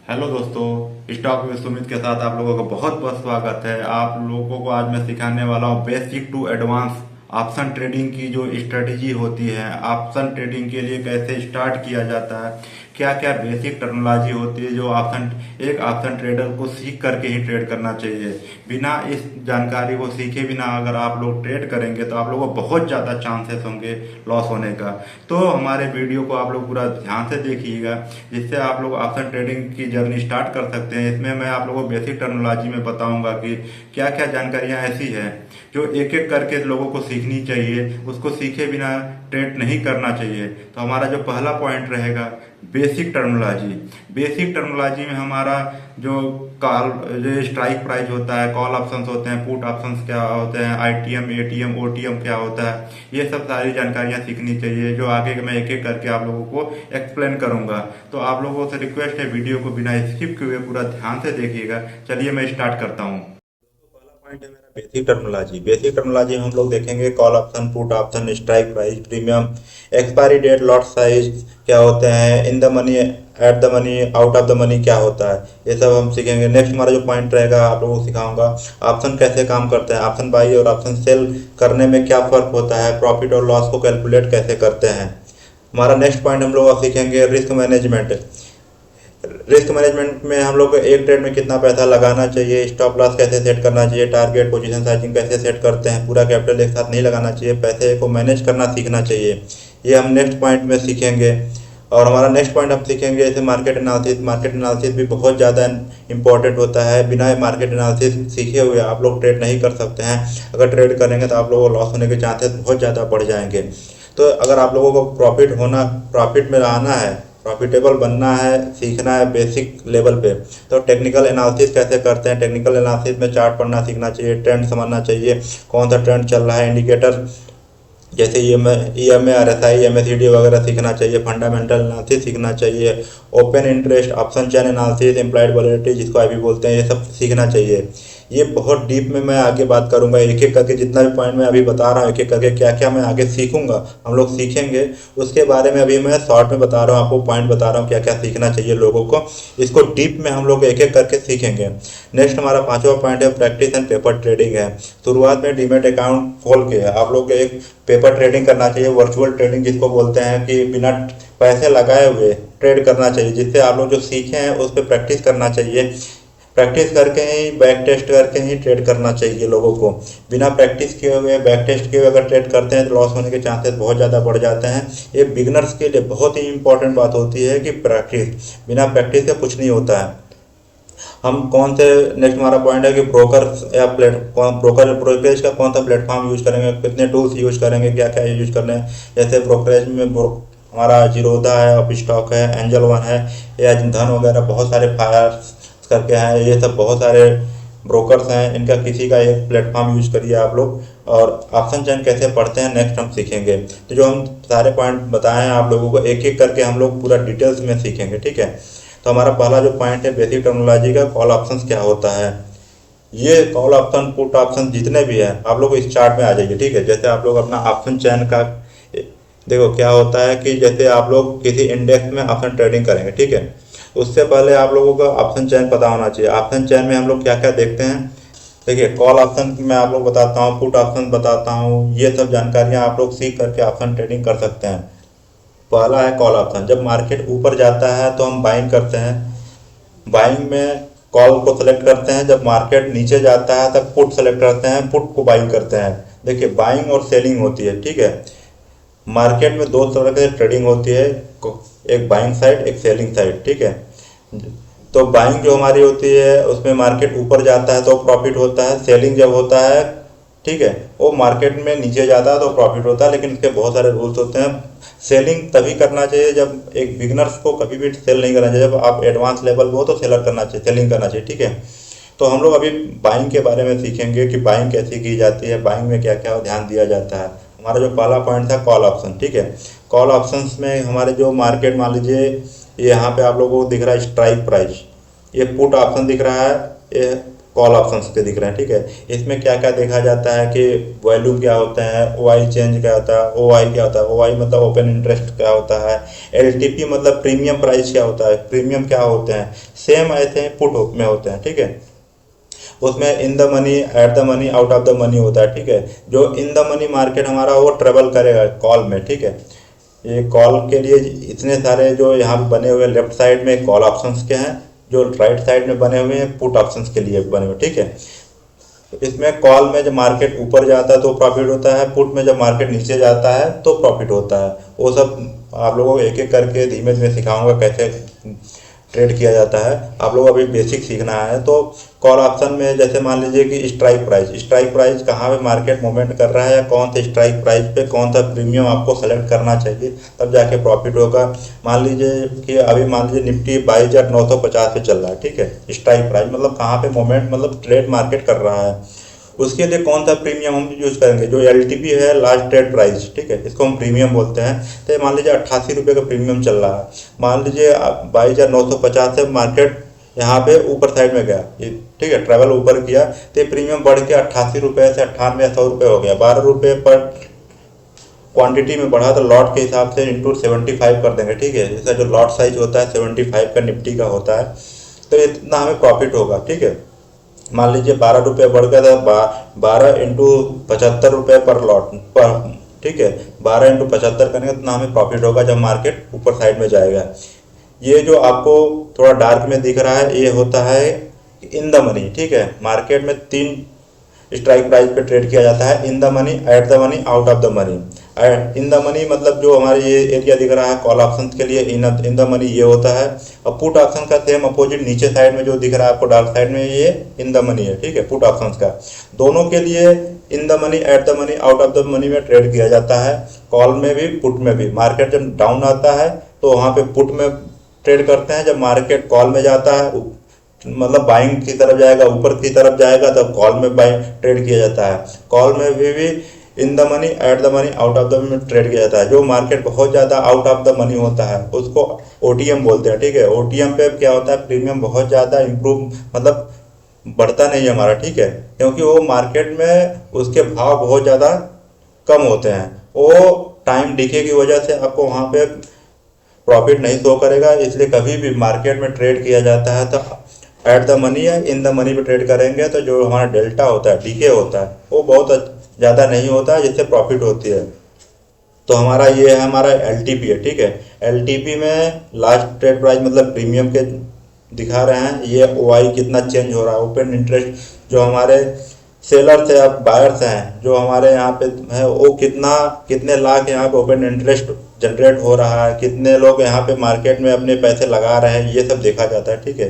Hello दोस्तों, stock में सुमित के साथ आप लोगों का बहुत बहुत स्वागत है। आप लोगों को आज मैं सिखाने वाला हूँ basic to advance option trading की जो स्ट्रेटेजी होती है। ऑप्शन ट्रेडिंग के लिए कैसे स्टार्ट किया जाता है, क्या क्या बेसिक टेक्नोलॉजी होती है जो एक ऑप्शन ट्रेडर को सीख करके ही ट्रेड करना चाहिए। बिना इस जानकारी को सीखे बिना अगर आप लोग ट्रेड करेंगे तो आप लोगों को बहुत ज़्यादा चांसेस होंगे लॉस होने का। तो हमारे वीडियो को आप लोग पूरा ध्यान से देखिएगा, जिससे आप लोग ऑप्शन ट्रेडिंग की जर्नी स्टार्ट कर सकते हैं। इसमें मैं आप लोगों को बेसिक टेक्नोलॉजी में बताऊंगा कि क्या क्या जानकारियां ऐसी हैं जो एक एक करके लोगों को सीखनी चाहिए, उसको सीखे बिना ट्रेड नहीं करना चाहिए। तो हमारा जो पहला पॉइंट रहेगा बेसिक टर्मिनोलॉजी। बेसिक टर्मिनोलॉजी में हमारा जो कॉल जो स्ट्राइक प्राइस होता है, कॉल ऑप्शंस होते हैं, पुट ऑप्शंस क्या होते हैं, आईटीएम, एटीएम, ओटीएम क्या होता है, ये सब सारी जानकारियां सीखनी चाहिए, जो आगे मैं एक एक करके आप लोगों को एक्सप्लेन करूंगा। तो आप लोगों से रिक्वेस्ट है, वीडियो को बिना स्किप किए पूरा ध्यान से देखिएगा। चलिए मैं स्टार्ट करता हूँ। पहला पॉइंट है मेरा बेसिक टर्मिनोलॉजी। बेसिक टर्मिनोलॉजी में हम लोग देखेंगे call option, put option, strike price, premium, expiry date, lot size क्या होते हैं, in the money, at the money, out of the money क्या होता है, ये सब हम सीखेंगे। नेक्स्ट हमारा जो पॉइंट रहेगा आप लोगों को सिखाऊंगा ऑप्शन कैसे काम करते हैं, ऑप्शन बाई और ऑप्शन सेल करने में क्या फर्क होता है, प्रॉफिट और लॉस को कैलकुलेट कैसे करते हैं। हमारा नेक्स्ट पॉइंट हम लोग सीखेंगे रिस्क मैनेजमेंट। रिस्क मैनेजमेंट में हम लोग को एक ट्रेड में कितना पैसा लगाना चाहिए, स्टॉप लॉस कैसे सेट करना चाहिए, टारगेट पोजीशन साइजिंग कैसे सेट करते हैं, पूरा कैपिटल एक साथ नहीं लगाना चाहिए, पैसे को मैनेज करना सीखना चाहिए। ये हम नेक्स्ट पॉइंट में सीखेंगे। और हमारा नेक्स्ट पॉइंट हम सीखेंगे जैसे मार्केट एनालिसिस। मार्केट एनालिसिस भी बहुत ज़्यादा इंपॉर्टेंट होता है। बिना मार्केट एनालिसिस सीखे हुए आप लोग ट्रेड नहीं कर सकते हैं। अगर ट्रेड करेंगे तो आप लोगों को लॉस होने के चांसेस बहुत ज़्यादा बढ़ जाएंगे। तो अगर आप लोगों को प्रॉफिट में रहना है, प्रॉफिटेबल बनना है, सीखना है बेसिक लेवल पे, तो टेक्निकल एनालिसिस कैसे करते हैं। टेक्निकल एनालिसिस में चार्ट पढ़ना सीखना चाहिए, ट्रेंड समझना चाहिए, कौन सा ट्रेंड चल रहा है, इंडिकेटर जैसे EMA, RSI, MACD वगैरह सीखना चाहिए, फंडामेंटल एनालिसिस सीखना चाहिए, open interest, option chain analysis, implied volatility जिसको IB बोलते हैं, ये सब सीखना चाहिए। ये बहुत डीप में मैं आगे बात करूंगा, एक एक करके जितना भी पॉइंट मैं अभी बता रहा हूँ, एक एक करके क्या क्या मैं आगे सीखूंगा, हम लोग सीखेंगे उसके बारे में अभी मैं शॉर्ट में बता रहा हूँ, आपको पॉइंट बता रहा हूँ क्या क्या सीखना चाहिए लोगों को। इसको डीप में हम लोग एक एक करके सीखेंगे। नेक्स्ट हमारा पांचवा पॉइंट है प्रैक्टिस एंड पेपर ट्रेडिंग है। शुरुआत में डीमेट अकाउंट खोल के आप लोग एक पेपर ट्रेडिंग करना चाहिए, वर्चुअल ट्रेडिंग जिसको बोलते हैं, कि बिना पैसे लगाए हुए ट्रेड करना चाहिए, जिससे आप लोग जो सीखे हैं उस पर प्रैक्टिस करना चाहिए। प्रैक्टिस करके ही, बैक टेस्ट करके ही ट्रेड करना चाहिए लोगों को। बिना प्रैक्टिस किए हुए, बैक टेस्ट किए हुए अगर ट्रेड करते हैं तो लॉस होने के चांसेस बहुत ज़्यादा बढ़ जाते हैं। ये बिगनर्स के लिए बहुत ही इंपॉर्टेंट बात होती है कि प्रैक्टिस, बिना प्रैक्टिस के कुछ नहीं होता है। हम कौन से, नेक्स्ट हमारा पॉइंट है कि ब्रोकर या ब्रोकरेज का कौन सा प्लेटफॉर्म यूज करेंगे, कितने टूल्स यूज करेंगे, क्या क्या यूज करने हैं। जैसे ब्रोकरेज में हमारा जीरोधा है, अप स्टॉक है, एंजल वन है, या धन वगैरह बहुत सारे फायर्स करके हैं, ये सब बहुत सारे ब्रोकर्स हैं। इनका किसी का एक प्लेटफॉर्म यूज करिए आप लोग। और ऑप्शन चेन कैसे पढ़ते हैं नेक्स्ट हम सीखेंगे। तो जो हम सारे पॉइंट बताए हैं आप लोगों को एक एक करके हम लोग पूरा डिटेल्स में सीखेंगे, ठीक है। तो हमारा पहला जो पॉइंट है बेसिक टर्मिनोलॉजी का, कॉल ऑप्शंस क्या होता है। ये कॉल ऑप्शन, पुट ऑप्शन जितने भी हैं आप लोग इस चार्ट में आ जाइए, ठीक है। जैसे आप लोग अपना ऑप्शन चेन का देखो क्या होता है कि जैसे आप लोग किसी इंडेक्स में ऑप्शन ट्रेडिंग करेंगे, ठीक है, उससे पहले आप लोगों को ऑप्शन चेन पता होना चाहिए। ऑप्शन चेन में हम लोग क्या क्या देखते हैं, देखिए कॉल ऑप्शन में आप लोग बताता हूँ, पुट ऑप्शन बताता हूँ, ये सब जानकारियाँ आप लोग सीख करके ऑप्शन ट्रेडिंग कर सकते हैं। पहला है कॉल ऑप्शन। जब मार्केट ऊपर जाता है तो हम बाइंग करते हैं, बाइंग में कॉल को सेलेक्ट करते हैं। जब मार्केट नीचे जाता है तब पुट सेलेक्ट करते हैं, पुट को बाइंग करते हैं। देखिए बाइंग और सेलिंग होती है, ठीक है। मार्केट में दो तरह से ट्रेडिंग होती है, एक बाइंग साइड, एक सेलिंग साइड, ठीक है। तो बाइंग जो हमारी होती है उसमें मार्केट ऊपर जाता है तो प्रॉफिट होता है। सेलिंग जब होता है, ठीक है, वो मार्केट में नीचे जाता है तो प्रॉफिट होता है, लेकिन इसके बहुत सारे रूल्स होते हैं। सेलिंग तभी करना चाहिए जब, एक बिगनर्स को कभी भी सेल नहीं करना चाहिए, जब आप एडवांस लेवल पे हो तो सेलर करना चाहिए, सेलिंग करना चाहिए, ठीक है। तो हम लोग अभी बाइंग के बारे में सीखेंगे कि बाइंग कैसे की जाती है, बाइंग में क्या क्या ध्यान दिया जाता है। हमारा जो पहला पॉइंट था कॉल ऑप्शन, ठीक है। कॉल ऑप्शंस में हमारे जो मार्केट, मान लीजिए ये यहाँ पे आप लोगों को दिख रहा है स्ट्राइक प्राइस, ये पुट ऑप्शन दिख रहा है, ये कॉल ऑप्शंस के दिख रहे हैं, ठीक है। इसमें क्या क्या देखा जाता है कि वैल्यू क्या होता है, ओआई चेंज क्या होता है, ओआई क्या होता है, ओआई मतलब ओपन इंटरेस्ट क्या होता है, एलटीपी मतलब प्रीमियम प्राइस क्या होता है, प्रीमियम क्या होते हैं, सेम ऐसे पुट में होते हैं, ठीक है। उसमें इन the money, at the money, out of the money होता है, ठीक है। जो इन द मनी मार्केट हमारा वो ट्रेवल करेगा कॉल में, ठीक है। ये कॉल के लिए इतने सारे जो यहाँ पे बने हुए लेफ्ट साइड में कॉल ऑप्शंस के हैं, जो राइट साइड में बने हुए हैं पुट ऑप्शंस के लिए बने हुए, ठीक है। इसमें कॉल में जब मार्केट ऊपर जाता है तो प्रॉफिट होता है, पुट में जब मार्केट नीचे जाता है तो प्रॉफिट होता है। वो सब आप लोगों को एक एक करके धीमे धीमे सिखाऊंगा कैसे ट्रेड किया जाता है। आप लोग अभी बेसिक सीखना है। तो कॉल ऑप्शन में जैसे मान लीजिए कि स्ट्राइक प्राइस कहाँ पे मार्केट मूवमेंट कर रहा है या कौन से स्ट्राइक प्राइस पे कौन सा प्रीमियम आपको सेलेक्ट करना चाहिए, तब जाके प्रॉफिट होगा। मान लीजिए कि अभी मान लीजिए निफ्टी 22,950 पे चल रहा है, ठीक है। स्ट्राइक प्राइस मतलब कहाँ पे मूवमेंट मतलब ट्रेड मार्केट कर रहा है, उसके लिए कौन सा प्रीमियम हम यूज करेंगे, जो एलटीपी है लास्ट ट्रेड प्राइस, ठीक है, इसको हम प्रीमियम बोलते हैं। तो मान लीजिए 88 रुपये का प्रीमियम चल रहा है, मान लीजिए 22,950 से मार्केट यहाँ पे ऊपर साइड में गया, ये ठीक है, ट्रेवल ऊपर किया तो प्रीमियम बढ़ के 88 रुपये से 98 100 रुपये हो गया। 12 रुपये पर क्वांटिटी में बढ़ा तो लॉट के हिसाब से इंटू 75 कर देंगे, ठीक है। जैसा जो लॉट साइज होता है 75 का निफ्टी का होता है, तो इतना हमें प्रॉफिट होगा, ठीक है। मान लीजिए 12 रुपये बढ़ गया था, 12 इंटू 75 रुपये पर लॉट पर, ठीक है। 12 इंटू 75 करेंगे तो हमें प्रॉफिट होगा जब मार्केट ऊपर साइड में जाएगा। ये जो आपको थोड़ा डार्क में दिख रहा है ये होता है इन द मनी, ठीक है। मार्केट में 3 स्ट्राइक प्राइस पे ट्रेड किया जाता है, इन the money, at the money, out of the money. In the money मतलब जो हमारे ये एरिया दिख रहा है कॉल ऑप्शन के लिए इन द मनी ये होता है, और पुट ऑप्शन का सेम अपोजिट नीचे साइड में जो दिख रहा है आपको डार्क साइड में ये इन द मनी है, ठीक है, पुट ऑप्शन का। दोनों के लिए इन the money, at the money, out of the money में ट्रेड किया जाता है, कॉल में भी पुट में भी। मार्केट जब डाउन आता है तो वहाँ पे पुट में ट्रेड करते हैं, जब मार्केट कॉल में जाता है मतलब बाइंग की तरफ जाएगा, ऊपर की तरफ जाएगा, तब कॉल में बाइंग ट्रेड किया जाता है। कॉल में भी इन the money, at the money, out of the money trade किया जाता है। जो मार्केट बहुत ज़्यादा आउट ऑफ द मनी होता है उसको ओटीएम बोलते हैं, ठीक है। ओटीएम पे क्या होता है, प्रीमियम बहुत ज़्यादा इम्प्रूव मतलब बढ़ता नहीं है हमारा, ठीक है, क्योंकि वो मार्केट में उसके भाव बहुत ज़्यादा कम होते हैं। वो टाइम डिके की वजह से आपको वहाँ पे प्रॉफिट नहीं शो करेगा, इसलिए कभी भी मार्केट में ट्रेड किया जाता है तो एट द मनी या इन द मनी पे ट्रेड करेंगे तो जो हमारा डेल्टा होता है, डीके होता है, वो बहुत ज़्यादा नहीं होता है, जिससे प्रॉफिट होती है। तो हमारा ये है, हमारा एलटीपी है, ठीक है। एलटीपी में लास्ट ट्रेड प्राइस मतलब प्रीमियम के दिखा रहे हैं, ये ओआई कितना चेंज हो रहा है, ओपन इंटरेस्ट जो हमारे सेलर्स है अब बायर्स हैं जो हमारे यहाँ पे है, वो कितने लाख यहाँ पे ओपन इंटरेस्ट जनरेट हो रहा है, कितने लोग यहाँ पे मार्केट में अपने पैसे लगा रहे हैं, ये सब देखा जाता है, ठीक है।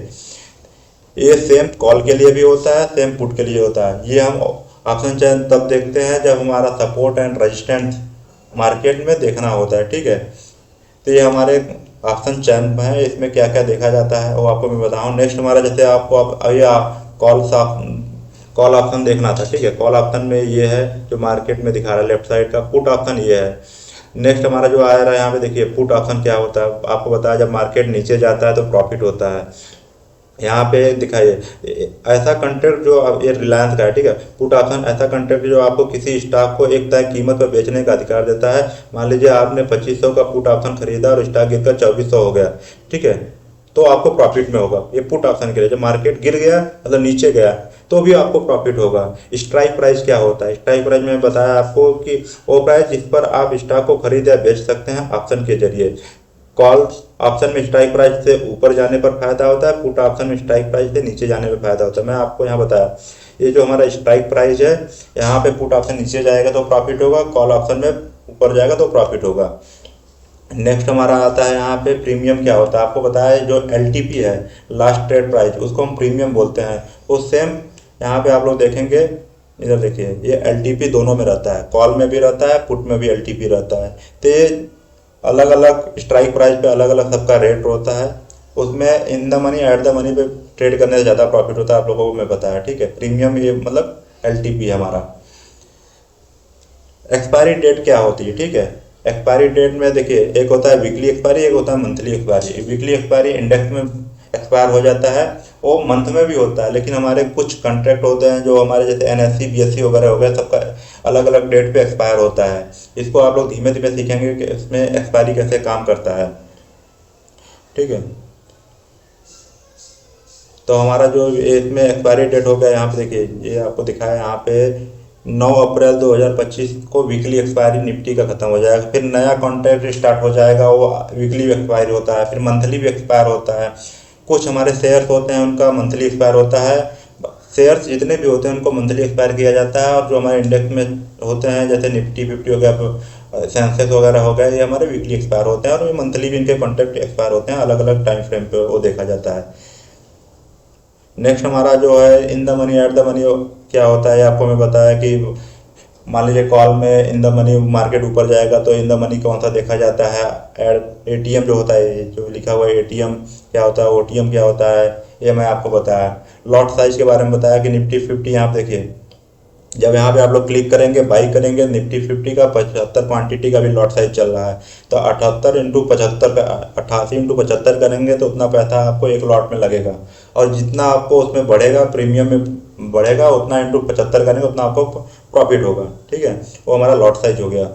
ये सेम कॉल के लिए भी होता है, सेम पुट के लिए होता है। ये हम ऑप्शन चेन तब देखते हैं जब हमारा सपोर्ट एंड रेजिस्टेंस मार्केट में देखना होता है, ठीक है। तो ये हमारे ऑप्शन चेन है, इसमें क्या क्या देखा जाता है वो आपको मैं बताऊँ। नेक्स्ट हमारा जैसे आपको अभी कॉल ऑप्शन देखना था, ठीक है। कॉल ऑप्शन में ये है जो मार्केट में दिखा रहा है लेफ्ट साइड का, पुट ऑप्शन ये है। नेक्स्ट हमारा जो आ रहा है यहाँ पे देखिए, पुट ऑप्शन क्या होता है आपको बताया, जब मार्केट नीचे जाता है तो प्रॉफिट होता है। यहाँ पे दिखाइए ऐसा कंट्रैक्ट जो ये रिलायंस का है, ठीक है। पुट ऑप्शन ऐसा कंट्रैक्ट जो आपको किसी स्टॉक को एक तय कीमत पर बेचने का अधिकार देता है। मान लीजिए आपने 2500 का पुट ऑप्शन खरीदा और स्टॉक गिरकर 2400 हो गया, ठीक है, तो आपको प्रॉफिट में होगा। ये पुट ऑप्शन के लिए जब मार्केट गिर गया मतलब नीचे गया तो भी आपको प्रॉफिट होगा। स्ट्राइक प्राइस क्या होता है, स्ट्राइक प्राइस में बताया आपको कि वो प्राइस जिस पर आप स्टॉक को खरीद या बेच सकते हैं ऑप्शन के जरिए। कॉल ऑप्शन में स्ट्राइक प्राइस से ऊपर जाने पर फायदा होता है, पुट ऑप्शन में स्ट्राइक प्राइस से नीचे जाने पर फायदा होता है। मैं आपको यहाँ बताया ये जो हमारा स्ट्राइक प्राइस है, यहाँ पे पुट ऑप्शन नीचे जाएगा तो प्रॉफिट होगा, कॉल ऑप्शन में ऊपर जाएगा तो प्रॉफिट होगा। नेक्स्ट हमारा आता है यहाँ पे प्रीमियम क्या होता है, आपको बताया जो एलटीपी है लास्ट ट्रेड प्राइस, उसको हम प्रीमियम बोलते हैं। वो सेम यहाँ पे आप लोग देखेंगे, इधर देखिए ये एलटीपी दोनों में रहता है, कॉल में भी रहता है, पुट में भी एलटीपी रहता है। तो ये अलग अलग स्ट्राइक प्राइस पे अलग अलग सबका रेट होता है। उसमें इन the money, at the money पे ट्रेड करने से ज़्यादा प्रॉफिट होता है, आप लोगों को मैं बताया, ठीक है। प्रीमियम ये मतलब एलटीपी हमारा। एक्सपायरी डेट क्या होती है, ठीक है। एक्सपायरी डेट में देखिए एक होता है वीकली एक्सपायरी, एक होता है monthly expiry. Weekly expiry index में एक्सपायर हो जाता है, वो मंथ में भी होता है, लेकिन हमारे कुछ कॉन्ट्रैक्ट होते हैं जो हमारे जैसे NSC BSc वगैरह हो गया, सबका अलग अलग डेट पे एक्सपायर होता है। इसको आप लोग धीमे धीमे सीखेंगे कि इसमें एक्सपायरी कैसे काम करता है, ठीक है। तो हमारा जो इसमें एक्सपायरी डेट हो गया, यहाँ पे देखिए ये आपको दिखाया यहाँ पे 9 अप्रैल 2025 को वीकली एक्सपायरी निफ्टी का खत्म हो जाएगा। फिर नया कॉन्ट्रैक्ट स्टार्ट हो जाएगा, वो वीकली एक्सपायरी होता है, फिर मंथली भी एक्सपायर होता है। कुछ हमारे शेयर्स होते हैं उनका मंथली एक्सपायर होता है। शेयर्स जितने भी होते हैं उनको मंथली एक्सपायर किया जाता है, और जो हमारे इंडेक्स में होते हैं जैसे निफ्टी 50 हो गया, सेंसेक्स वगैरह हो गया, ये हमारे वीकली एक्सपायर होते हैं, और ये मंथली भी इनके कॉन्ट्रैक्ट एक्सपायर होते हैं, अलग अलग टाइम फ्रेम पे वो देखा जाता है। नेक्स्ट हमारा जो है इन the money at the money क्या होता है, आपको मैं बताया कि मान लीजिए कॉल में इन द मनी मार्केट ऊपर जाएगा तो इन द मनी कौन सा देखा जाता है, ATM जो होता है, जो लिखा हुआ है ATM क्या होता है, OTM क्या होता है, ये मैं आपको बताया। लॉट साइज के बारे में बताया कि निफ्टी 50 यहाँ पे देखिए, जब यहाँ पे आप लोग क्लिक करेंगे बाई करेंगे, निफ्टी 50 का 75 क्वांटिटी का भी लॉट साइज चल रहा है, तो 78 इंटू 75 का 88 इंटू 75 करेंगे तो उतना पैसा आपको एक लॉट में लगेगा, और जितना आपको उसमें बढ़ेगा प्रीमियम में बढ़ेगा उतना इंटू 75 करेंगे उतना आपको प्रॉफिट होगा, ठीक है। वो हमारा लॉट साइज हो गया।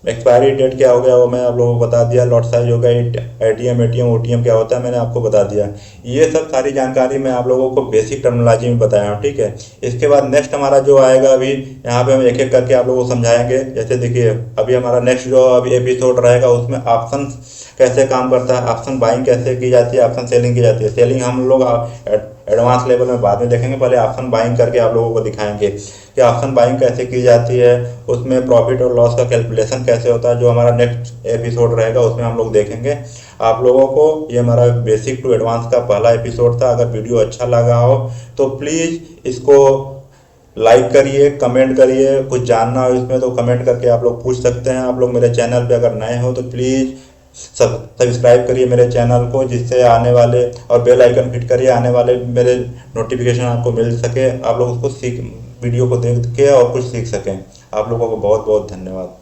एक्सपायरी डेट क्या हो गया वो मैं आप लोगों को बता दिया, लॉट साइज हो गया, ATM OTM क्या होता है मैंने आपको बता दिया। ये सब सारी जानकारी मैं आप लोगों को बेसिक टर्मिनोलॉजी में बताया हूँ, ठीक है। इसके बाद नेक्स्ट हमारा जो आएगा, अभी यहाँ पे हम एक एक करके आप लोगों को समझाएंगे। जैसे देखिए अभी हमारा नेक्स्ट जो अभी एपिसोड रहेगा उसमें ऑप्शन कैसे काम करता है, ऑप्शन बाइंग कैसे की जाती है, ऑप्शन सेलिंग की जाती है। सेलिंग हम लोग एडवांस लेवल में बाद में देखेंगे, पहले ऑप्शन बाइंग करके आप लोगों को दिखाएंगे कि ऑप्शन बाइंग कैसे की जाती है, उसमें प्रॉफिट और लॉस का कैलकुलेशन कैसे होता है, जो हमारा नेक्स्ट एपिसोड रहेगा उसमें हम लोग देखेंगे। आप लोगों को ये हमारा बेसिक टू एडवांस का पहला एपिसोड था। अगर वीडियो अच्छा लगा हो तो प्लीज़ इसको लाइक करिए, कमेंट करिए, कुछ जानना हो इसमें तो कमेंट करके आप लोग पूछ सकते हैं। आप लोग मेरे चैनल पे अगर नए हो तो प्लीज़ सब्सक्राइब करिए मेरे चैनल को, जिससे आने वाले और बेल आइकन हिट करिए, आने वाले मेरे नोटिफिकेशन आपको मिल सके, आप लोग उसको वीडियो को देख के और कुछ सीख सकें। आप लोगों को बहुत बहुत धन्यवाद।